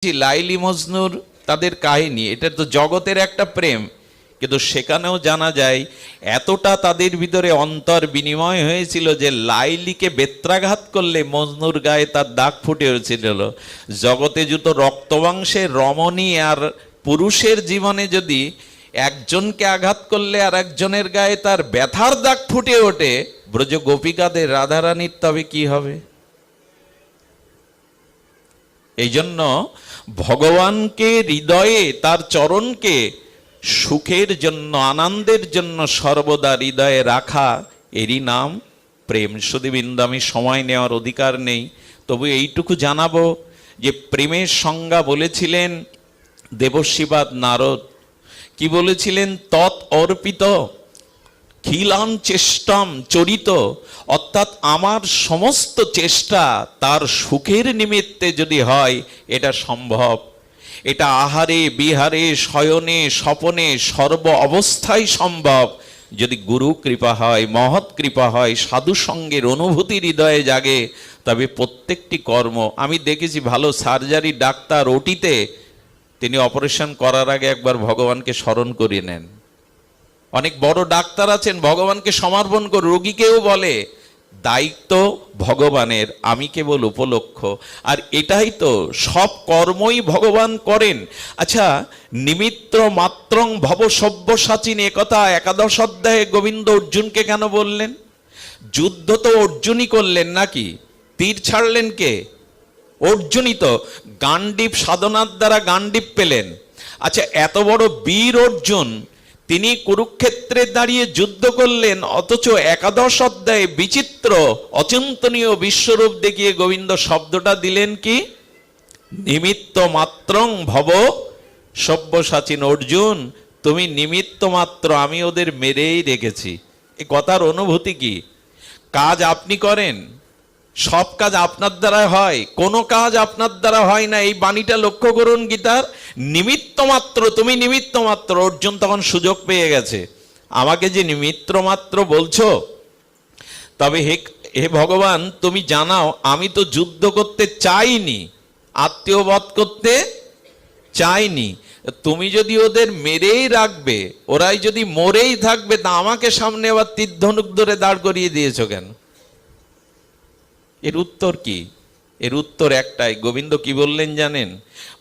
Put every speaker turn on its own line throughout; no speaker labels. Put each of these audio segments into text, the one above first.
লাইলি মজনুর তাদের কাহিনী, এটা তো জগতের একটা প্রেম, কিন্তু সেখানেও জানা যায় এতটা তাদের ভিতরে অন্তর বিনিময় হয়েছিল যে লাইলিকে বেত্রাঘাত করলে মজনুর গায়ে তার দাগ ফুটে উঠেছিল। জগতে যত রক্তমাংসের রমণী আর পুরুষের জীবনে যদি একজনকে আঘাত করলে আর একজনের গায়ে তার ব্যথার দাগ ফুটে ওঠে, ব্রজ গোপিকাদের রাধারানীর তবে কি হবে? এই জন্য ভগবানকে হৃদয়ে, তার চরণকে সুখের জন্য, আনন্দের জন্য সর্বদা হৃদয়ে রাখা, এরই নাম প্রেম। সুধীবৃন্দ, আমি সময় নেওয়ার অধিকার নেই, তবু এইটুকু জানাবো যে প্রেমের সংজ্ঞা বলেছিলেন দেবশ্রীপাদ নারদ। কি বলেছিলেন? তৎ অর্পিত খিলান চেষ্টাম চরিত, অর্থাৎ আমার সমস্ত চেষ্টা তার সুখের নিমিত্তে যদি হয়, এটা সম্ভব। এটা আহারে বিহারে শয়নে স্বপনে সর্ব অবস্থায় সম্ভব যদি গুরু কৃপা হয়, মহৎ কৃপা হয়, সাধু সঙ্গের অনুভূতি হৃদয়ে জাগে, তবে প্রত্যেকটি কর্ম। আমি দেখেছি ভালো সার্জারি ডাক্তার ওটিতে তিনি অপারেশন করার আগে একবার ভগবানকে স্মরণ করিয়ে নেন। অনেক বড় ডাক্তার আছেন ভগবানকে সমর্পণ করে, রোগীকেও বলে দায়িত্ব ভগবানের, আমি কেবল উপলক্ষ। আর এটাই তো, সব কর্মই ভগবান করেন। আচ্ছা, নিমিত্ত মাত্রং ভব সব্যসাচিন, একথা একাদশ অধ্যায়ে গোবিন্দ অর্জুনকে কেন বললেন? যুদ্ধ তো অর্জুনই করলেন নাকি? তীর ছাড়লেন কে? অর্জুনই তো। গান্ডীব সাধনার দ্বারা গান্ডীব পেলেন। আচ্ছা, এত বড় বীর অর্জুন, তিনি কুরুক্ষেত্রে দাঁড়িয়ে যুদ্ধ করলেন, অথচ একাদশ অধ্যায়ে বিচিত্র অচিন্তনীয় বিশ্বরূপ দেখিয়ে গোবিন্দ শব্দটা দিলেন কি? নিমিত্ত মাত্রং ভব সব্যসাচিন। অর্জুন, তুমি নিমিত্ত মাত্র, আমি ওদের মেরেই রেখেছি। এ কথার অনুভূতি কি? কাজ আপনি করেন, সব কাজ আপনার দ্বারা হয়, কোনো কাজ আপনার দ্বারা হয় না। এই বাণীটা লক্ষ্য করুন গীতার। নিমিত্ত মাত্র, তুমি নিমিত্ত মাত্র। অর্জুন তখন সুযোগ পেয়ে গেছে, আমাকে যে নিমিত্ত মাত্র বলছো, তবে হে ভগবান, তুমি জানাও আমি তো যুদ্ধ করতে চাইনি, আত্মীয়বধ করতে চাইনি। তুমি যদি ওদের মেরেই রাখবে, ওরাই যদি মরেই থাকবে, তা আমাকে সামনে আবার তীর ধনুক ধরে দাঁড় করিয়ে দিয়েছো কেন? এর উত্তর কি? এর উত্তর একটাই। গোবিন্দ কি বললেন জানেন?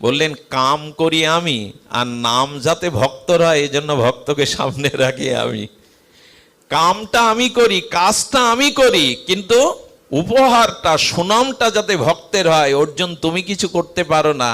বললেন, কাম করি আমি, আর নাম যাতে ভক্তর হয়, এই জন্য ভক্তকে সামনে রাখি আমি। কামটা আমি করি, কাজটা আমি করি, কিন্তু উপহারটা, সুনামটা যাতে ভক্তের হয়। অর্জুন, তুমি কিছু করতে পারো না,